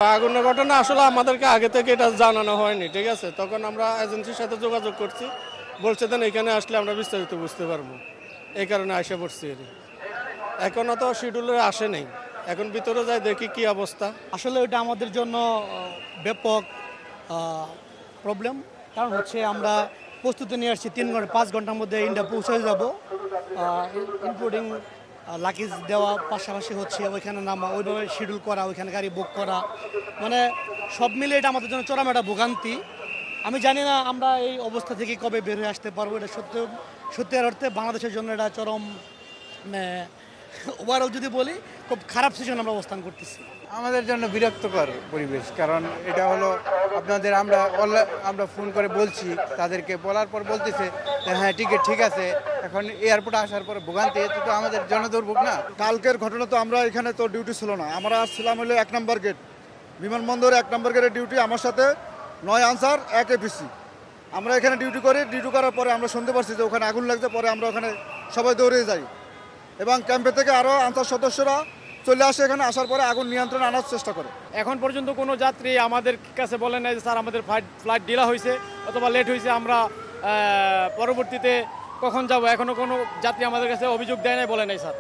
আগুনের ঘটনা আসলে আমাদেরকে আগে থেকে এটা জানানো হয়নি, ঠিক আছে। তখন আমরা এজেন্সির সাথে যোগাযোগ করছি, বলছে দেন এখানে আসলে আমরা বিস্তারিত বুঝতে পারবো, এই কারণে আসে পড়ছি। এখনও তো শিডিউলে আসে নেই, এখন ভিতরে যাই দেখি কি অবস্থা। আসলে ওইটা আমাদের জন্য ব্যাপক প্রবলেম। কারণ হচ্ছে আমরা প্রস্তুতি নিয়ে আসছি 3-5 ঘন্টার মধ্যে ইন্ডিয়া পৌঁছে যাব, ইনক্লুডিং লাগেজ দেওয়া, পাশাপাশি হচ্ছে ওইখানে নামা, ওইভাবে শিডিউল করা, ওইখানে গাড়ি বুক করা, মানে সব মিলে এটা আমাদের জন্য চরম একটা ভোগান্তি। আমি জানি না আমরা এই অবস্থা থেকে কবে বের হয়ে আসতে পারবো। এটা সত্যিকার অর্থে বাংলাদেশের জন্য এটা চরম, মানে ওভারঅল যদি বলি খুব খারাপ সিচুয়েশন আমরা অবস্থান করতেছি। আমাদের জন্য বিরক্তকর পরিবেশ, কারণ এটা হলো আপনাদের আমরা ফোন করে বলছি, তাদেরকে বলার পর বলতেছে যে হ্যাঁ টিকিট ঠিক আছে, এখন এয়ারপোর্টে আসার পর ভোগান্তি, এতে তো আমাদের জনদুর্ভোগ না। কালকের ঘটনা তো আমরা এখানে তো ডিউটি ছিল না, আমরা আসছিলাম হলো 1 নম্বর গেট, বিমানবন্দরে 1 নম্বর গেটের ডিউটি। আমার সাথে 9 আনসার 1 এপিসি। আমরা এখানে ডিউটি করার পরে আমরা শুনতে পারছি যে ওখানে আগুন লাগছে। পরে আমরা ওখানে সবাই দৌড়ে যাই এবং ক্যাম্পে থেকে আরও আনসার সদস্যরা চলে আসে। এখানে আসার পরে আগুন নিয়ন্ত্রণে আনার চেষ্টা করে। এখন পর্যন্ত কোনো যাত্রী আমাদের কাছে বলে নাই যে স্যার আমাদের ফ্লাইট ডিলা হয়েছে অথবা লেট হয়েছে, আমরা পরবর্তীতে কখন যাব, এখনও কোনো যাত্রী আমাদের কাছে অভিযোগ দেয় নাই, বলে নাই স্যার।